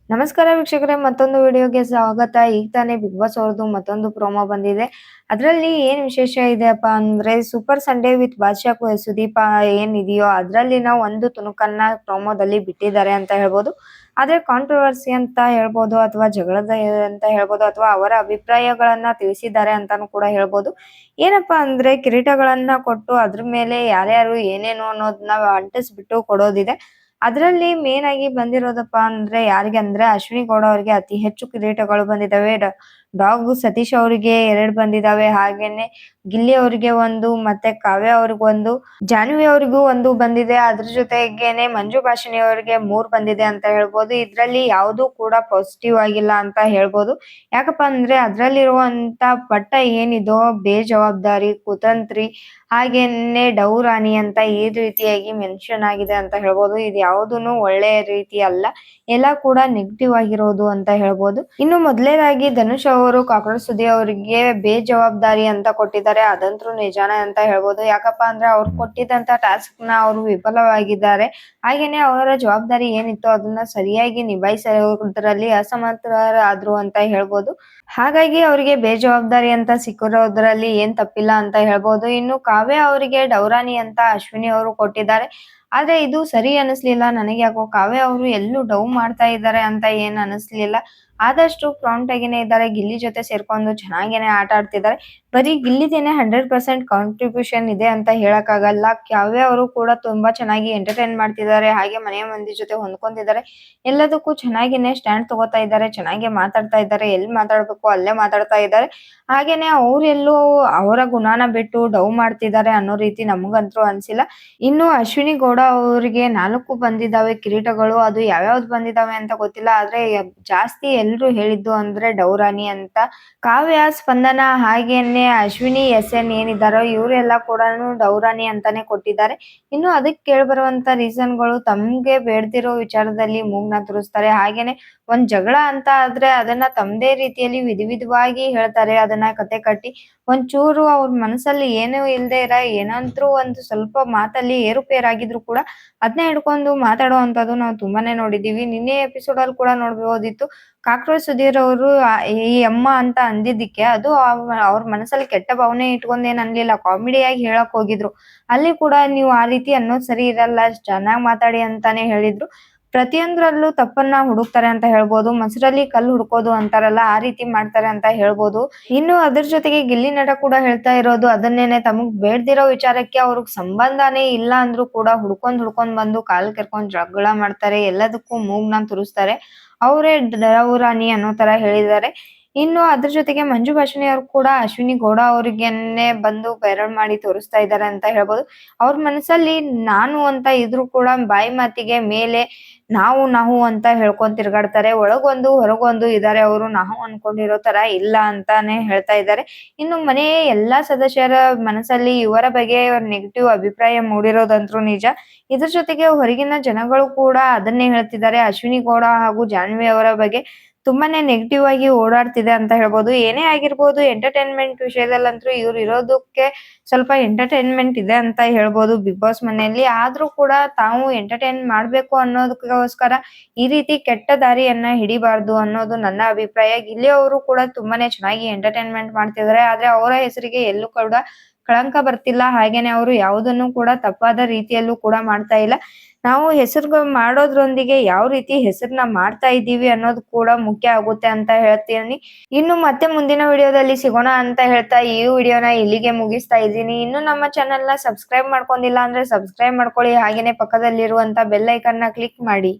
ನಮಸ್ಕಾರ ವೀಕ್ಷಕರೇ, ಮತ್ತೊಂದು ವಿಡಿಯೋಗೆ ಸ್ವಾಗತ. ಈಗ ತಾನೇ ಬಿಗ್ ಬಾಸ್ ಅವ್ರದ್ದು ಮತ್ತೊಂದು ಪ್ರೋಮೋ ಬಂದಿದೆ. ಅದರಲ್ಲಿ ಏನ್ ವಿಶೇಷ ಇದೆಯಪ್ಪ ಅಂದ್ರೆ ಸೂಪರ್ ಸಂಡೇ ವಿತ್ ಬಾದ್ಶಾ ಸುದೀಪ ಏನಿದೆಯೋ ಅದರಲ್ಲಿನ ಒಂದು ತುಣುಕನ್ನ ಪ್ರೋಮೋದಲ್ಲಿ ಬಿಟ್ಟಿದ್ದಾರೆ ಅಂತ ಹೇಳ್ಬೋದು. ಆದ್ರೆ ಕಾಂಟ್ರವರ್ಸಿ ಅಂತ ಹೇಳ್ಬೋದು ಅಥವಾ ಜಗಳದ ಅಂತ ಹೇಳ್ಬೋದು ಅಥವಾ ಅವರ ಅಭಿಪ್ರಾಯಗಳನ್ನ ತಿಳಿಸಿದ್ದಾರೆ ಅಂತಾನು ಕೂಡ ಹೇಳ್ಬೋದು. ಏನಪ್ಪಾ ಅಂದ್ರೆ ಕಿರೀಟಗಳನ್ನ ಕೊಟ್ಟು ಅದ್ರ ಮೇಲೆ ಯಾರ್ಯಾರು ಏನೇನು ಅನ್ನೋದನ್ನ ಅಂಟಿಸ್ಬಿಟ್ಟು ಕೊಡೋದಿದೆ. ಅದರಲ್ಲಿ ಮೇನ್ ಆಗಿ ಬಂದಿರೋದಪ್ಪ ಅಂದ್ರೆ ಯಾರಿಗೆ ಅಂದ್ರೆ ಅಶ್ವಿನಿ ಗೌಡ ಅವರಿಗೆ ಅತಿ ಹೆಚ್ಚು ಕಿರೀಟಗಳು ಬಂದಿದ್ದಾವೆ. ಡಾಗ್ ಸತೀಶ್ ಅವರಿಗೆ 2 ಬಂದಿದ್ದಾವೆ. ಹಾಗೇನೆ ಗಿಲ್ಲಿ ಅವರಿಗೆ 1, ಮತ್ತೆ ಕಾವ್ಯ ಅವ್ರಿಗೊಂದು, ಜಾನ್ವಿ ಅವರಿಗೂ 1 ಬಂದಿದೆ. ಅದ್ರ ಜೊತೆಗೇನೆ ಮಂಜು ಭಾಷಿಣಿ ಅವರಿಗೆ 3 ಬಂದಿದೆ ಅಂತ ಹೇಳ್ಬೋದು. ಇದ್ರಲ್ಲಿ ಯಾವ್ದು ಕೂಡ ಪಾಸಿಟಿವ್ ಆಗಿಲ್ಲ ಅಂತ ಹೇಳ್ಬೋದು. ಯಾಕಪ್ಪ ಅಂದ್ರೆ ಅದ್ರಲ್ಲಿರುವಂತ ಪಟ್ಟ ಏನಿದೋ ಬೇಜವಾಬ್ದಾರಿ, ಕುತಂತ್ರಿ, ಹಾಗೇನೆ ಡೌರಾಣಿ ಅಂತ ಈ ರೀತಿಯಾಗಿ ಮೆನ್ಷನ್ ಆಗಿದೆ ಅಂತ ಹೇಳ್ಬೋದು. ಇದು ಯಾವುದೂನು ಒಳ್ಳೆಯ ರೀತಿ ಅಲ್ಲ, ಎಲ್ಲ ಕೂಡ ನೆಗೆಟಿವ್ ಆಗಿರೋದು ಅಂತ ಹೇಳ್ಬೋದು. ಇನ್ನು ಮೊದಲನೇದಾಗಿ ಧನುಷ್ ಅವರು ಕಾಕ್ರೋಚ್ ಸುದಿ ಅವರಿಗೆ ಬೇಜವಾಬ್ದಾರಿ ಅಂತ ಕೊಟ್ಟಿದ್ದಾರೆ. ಅದಂತೂ ನಿಜಾನೇ ಅಂತ ಹೇಳ್ಬೋದು. ಯಾಕಪ್ಪ ಅಂದ್ರೆ ಅವ್ರು ಕೊಟ್ಟಿದ್ದಂತ ಟಾಸ್ಕ್ ನ ಅವರು ವಿಫಲವಾಗಿದ್ದಾರೆ. ಹಾಗೇನೆ ಅವರ ಜವಾಬ್ದಾರಿ ಏನಿತ್ತು ಅದನ್ನ ಸರಿಯಾಗಿ ನಿಭಾಯಿಸೋದ್ರಲ್ಲಿ ಅಸಮರ್ಥರಾದ್ರು ಅಂತ ಹೇಳ್ಬೋದು. ಹಾಗಾಗಿ ಅವರಿಗೆ ಬೇಜವಾಬ್ದಾರಿ ಅಂತ ಸಿಕ್ಕಿರೋದ್ರಲ್ಲಿ ಏನ್ ತಪ್ಪಿಲ್ಲ ಅಂತ ಹೇಳ್ಬೋದು. ಇನ್ನು ಕಾವ್ಯ ಅವರಿಗೆ ಡೌರಾಣಿ ಅಂತ ಅಶ್ವಿನಿ ಅವರು ಕೊಟ್ಟಿದ್ದಾರೆ. ಆದ್ರೆ ಇದು ಸರಿ ಅನಿಸ್ಲಿಲ್ಲ ನನಗೆ. ಯಾಕೋ ಕಾವ್ಯ ಅವರು ಎಲ್ಲೂ ಡೌ ಮಾಡ್ತಾ ಇದ್ದಾರೆ ಅಂತ ಏನ್ ಅನಿಸ್ಲಿಲ್ಲ. ಆದಷ್ಟು ಪ್ರಾಂಪ್ಟ್ ಆಗಿನೇ ಇದ್ದಾರೆ. ಗಿಲ್ಲಿ ಜೊತೆ ಸೇರ್ಕೊಂಡು ಚೆನ್ನಾಗೇನೆ ಆಟ ಆಡ್ತಿದ್ದಾರೆ. ಬರೀ ಗಿಲ್ಲಿದೇನೆ 100% ಕಾಂಟ್ರಿಬ್ಯೂಷನ್ ಇದೆ ಅಂತ ಹೇಳಕ್ಕಾಗಲ್ಲ. ಕಾವ್ಯ ಅವರು ಕೂಡ ತುಂಬಾ ಚೆನ್ನಾಗಿ ಎಂಟರ್ಟೈನ್ ಮಾಡ್ತಿದ್ದಾರೆ. ಹಾಗೆ ಮನೆಯ ಮಂದಿ ಜೊತೆ ಹೊಂದ್ಕೊಂಡಿದ್ದಾರೆ. ಎಲ್ಲದಕ್ಕೂ ಚೆನ್ನಾಗಿನೇ ಸ್ಟ್ಯಾಂಡ್ ತಗೋತಾ ಇದ್ದಾರೆ. ಚೆನ್ನಾಗಿ ಮಾತಾಡ್ತಾ ಇದ್ದಾರೆ. ಎಲ್ಲಿ ಮಾತಾಡ್ಬೇಕು ಅಲ್ಲೇ ಮಾತಾಡ್ತಾ ಇದ್ದಾರೆ. ಹಾಗೇನೆ ಅವ್ರೆಲ್ಲೂ ಅವರ ಗುಣಾನ ಬಿಟ್ಟು ಡೌ ಮಾಡ್ತಿದ್ದಾರೆ ಅನ್ನೋ ರೀತಿ ನಮಗಂತೂ ಅನ್ಸಿಲ್ಲ. ಇನ್ನು ಅಶ್ವಿನಿ ಗೌಡ ಅವರಿಗೆ 4 ಬಂದಿದ್ದಾವೆ ಕಿರೀಟಗಳು. ಅದು ಯಾವ್ಯಾವ್ದು ಬಂದಿದ್ದಾವೆ ಅಂತ ಗೊತ್ತಿಲ್ಲ. ಆದ್ರೆ ಜಾಸ್ತಿ ಎಲ್ರು ಹೇಳಿದ್ದು ಅಂದ್ರೆ ಡೌರಾಣಿ ಅಂತ. ಕಾವ್ಯ, ಸ್ಪಂದನ ಹಾಗೇನೆ ಅಶ್ವಿನಿ SN ಏನಿದ್ದಾರೋ ಇವರೆಲ್ಲ ಕೂಡ ಡೌರಾಣಿ ಅಂತಾನೆ ಕೊಟ್ಟಿದ್ದಾರೆ. ಇನ್ನು ಅದಕ್ಕೆ ಕೇಳ್ಬರುವಂತ ರೀಸನ್ಗಳು ತಮ್ಗೆ ಬೇಡ್ದಿರೋ ವಿಚಾರದಲ್ಲಿ ಮೂಗ್ನ ತುರಿಸ್ತಾರೆ. ಹಾಗೇನೆ ಒಂದ್ ಜಗಳ ಅಂತ ಆದ್ರೆ ಅದನ್ನ ತಮ್ದೇ ರೀತಿಯಲ್ಲಿ ವಿಧವಾಗಿ ಹೇಳ್ತಾರೆ. ಅದನ್ನ ಕತೆ ಕಟ್ಟಿ ಒಂಚೂರು ಅವ್ರ ಮನಸ್ಸಲ್ಲಿ ಏನೂ ಇಲ್ದೇ ಏನಾದ್ರೂ ಒಂದು ಸ್ವಲ್ಪ ಮಾತಲ್ಲಿ ಏರುಪೇರಾಗಿದ್ರು ಕೂಡ ಅದನ್ನ ಹಿಡ್ಕೊಂಡು ಮಾತಾಡುವಂತದ್ದು ನಾವು ತುಂಬಾನೇ ನೋಡಿದೀವಿ. ನಿನ್ನೆ ಎಪಿಸೋಡ್ ಅಲ್ಲಿ ಕೂಡ ನೋಡ್ಬೋದಿತ್ತು. ಕಾಕ್ರೋಚ್ ಸುಧೀರ್ ಅವರು ಈ ಅಮ್ಮ ಅಂತ ಅಂದಿದ್ದಕ್ಕೆ ಅದು ಅವ್ರ ಮನಸ್ಸಲ್ಲಿ ಕೆಟ್ಟ ಭಾವನೆ ಇಟ್ಕೊಂಡ್ ಏನ್ ಅನ್ಲಿಲ್ಲ, ಕಾಮಿಡಿಯಾಗಿ ಹೇಳಕ್ ಹೋಗಿದ್ರು. ಅಲ್ಲಿ ಕೂಡ ನೀವು ಆ ರೀತಿ ಅನ್ನೋದು ಸರಿ ಇರಲ್ಲ, ಚೆನ್ನಾಗ್ ಮಾತಾಡಿ ಅಂತಾನೆ ಹೇಳಿದ್ರು. ಪ್ರತಿಯೊಂದ್ರಲ್ಲೂ ತಪ್ಪನ್ನ ಹುಡುಕ್ತಾರೆ ಅಂತ ಹೇಳ್ಬೋದು. ಮೊಸರಲ್ಲಿ ಕಲ್ಲು ಹುಡ್ಕೋದು ಅಂತಾರಲ್ಲ, ಆ ರೀತಿ ಮಾಡ್ತಾರೆ ಅಂತ ಹೇಳ್ಬೋದು. ಇನ್ನು ಅದ್ರ ಜೊತೆಗೆ ಗಿಲ್ಲಿ ನಟ ಕೂಡ ಹೇಳ್ತಾ ಇರೋದು ಅದನ್ನೇನೆ. ತಮಗ್ ಬೇಡ್ದಿರೋ ವಿಚಾರಕ್ಕೆ ಅವ್ರಿಗೆ ಸಂಬಂಧನೇ ಇಲ್ಲ ಅಂದ್ರೂ ಕೂಡ ಹುಡ್ಕೊಂಡ್ ಬಂದು ಕಾಲ್ ಕೆರ್ಕೊಂಡ್ ಜಗಳ ಮಾಡ್ತಾರೆ. ಎಲ್ಲದಕ್ಕೂ ಮೂಗ್ನ ತುರಿಸ್ತಾರೆ. ಅವರೇ ಡೌರಾಣಿ ಅನ್ನೋ ತರ ಹೇಳಿದ್ದಾರೆ. ಇನ್ನು ಅದ್ರ ಜೊತೆಗೆ ಮಂಜು ಭಾಷಿಣಿ ಅವ್ರು ಕೂಡ ಅಶ್ವಿನಿ ಗೌಡ ಅವ್ರಿಗೆನೆ ಬಂದು ಬೆರಳ್ ಮಾಡಿ ತೋರಿಸ್ತಾ ಇದ್ದಾರೆ ಅಂತ ಹೇಳ್ಬೋದು. ಅವ್ರ ಮನಸ್ಸಲ್ಲಿ ನಾನು ಅಂತ ಇದ್ರು ಕೂಡ ಬಾಯಿ ಮಾತಿಗೆ ಮೇಲೆ ನಾವು ಅಂತ ಹೇಳ್ಕೊಂಡ್ ತಿರ್ಗಾಡ್ತಾರೆ. ಒಳಗೊಂದು ಹೊರಗೊಂದು ಇದಾರೆ. ಅವರು ನಾವು ಅನ್ಕೊಂಡಿರೋ ತರ ಇಲ್ಲ ಅಂತಾನೆ ಹೇಳ್ತಾ ಇದ್ದಾರೆ. ಇನ್ನು ಮನೆಯ ಎಲ್ಲಾ ಸದಸ್ಯರ ಮನಸ್ಸಲ್ಲಿ ಇವರ ಬಗ್ಗೆ ನೆಗೆಟಿವ್ ಅಭಿಪ್ರಾಯ ಮೂಡಿರೋದಂತ್ರು ನಿಜ. ಇದ್ರ ಜೊತೆಗೆ ಹೊರಗಿನ ಜನಗಳು ಕೂಡ ಅದನ್ನೇ ಹೇಳ್ತಿದ್ದಾರೆ. ಅಶ್ವಿನಿ ಗೌಡ ಹಾಗೂ ಜಾನ್ವಿ ಅವರ ಬಗ್ಗೆ ತುಂಬಾನೇ ನೆಗೆಟಿವ್ ಆಗಿ ಓಡಾಡ್ತಿದೆ ಅಂತ ಹೇಳ್ಬೋದು. ಏನೇ ಆಗಿರ್ಬೋದು, ಎಂಟರ್ಟೈನ್ಮೆಂಟ್ ವಿಷಯದಲ್ಲಂತೂ ಇವ್ರು ಇರೋದಕ್ಕೆ ಸ್ವಲ್ಪ ಎಂಟರ್ಟೈನ್ಮೆಂಟ್ ಇದೆ ಅಂತ ಹೇಳ್ಬೋದು ಬಿಗ್ ಬಾಸ್ ಮನೆಯಲ್ಲಿ. ಆದ್ರೂ ಕೂಡ ತಾವು ಎಂಟರ್ಟೈನ್ ಮಾಡ್ಬೇಕು ಅನ್ನೋದಕ್ಕೋಸ್ಕರ ಈ ರೀತಿ ಕೆಟ್ಟ ದಾರಿಯನ್ನ ಹಿಡಿಬಾರ್ದು ಅನ್ನೋದು ನನ್ನ ಅಭಿಪ್ರಾಯ. ಗಿಲ್ಲಿ ಅವರು ಕೂಡ ತುಂಬಾನೇ ಚೆನ್ನಾಗಿ ಎಂಟರ್ಟೈನ್ಮೆಂಟ್ ಮಾಡ್ತಿದ್ದಾರೆ. ಆದ್ರೆ ಅವರ ಹೆಸರಿಗೆ ಎಲ್ಲೂ ಕೂಡ ಕಳಂಕ ಬರ್ತಿಲ್ಲ. ಹಾಗೇನೆ ಅವರು ಯಾವುದನ್ನು ಕೂಡ ತಪ್ಪಾದ ರೀತಿಯಲ್ಲೂ ಕೂಡ ಮಾಡ್ತಾ ಇಲ್ಲ. ನಾವು ಹೆಸರು ಮಾಡೋದ್ರೊಂದಿಗೆ ಯಾವ ರೀತಿ ಹೆಸರನ್ನ ಮಾಡ್ತಾ ಇದ್ದೀವಿ ಅನ್ನೋದು ಕೂಡ ಮುಖ್ಯ ಆಗುತ್ತೆ ಅಂತ ಹೇಳ್ತೀನಿ. ಇನ್ನು ಮತ್ತೆ ಮುಂದಿನ ವಿಡಿಯೋದಲ್ಲಿ ಸಿಗೋಣ ಅಂತ ಹೇಳ್ತಾ ಈ ವಿಡಿಯೋನ ಇಲ್ಲಿಗೆ ಮುಗಿಸ್ತಾ ಇದ್ದೀನಿ. ಇನ್ನು ನಮ್ಮ ಚಾನೆಲ್ ನ ಸಬ್ಸ್ಕ್ರೈಬ್ ಮಾಡ್ಕೊಂಡಿಲ್ಲ ಅಂದ್ರೆ ಸಬ್ಸ್ಕ್ರೈಬ್ ಮಾಡ್ಕೊಳ್ಳಿ. ಹಾಗೇನೆ ಪಕ್ಕದಲ್ಲಿರುವಂತ ಬೆಲ್ ಐಕನ್ ನ ಕ್ಲಿಕ್ ಮಾಡಿ.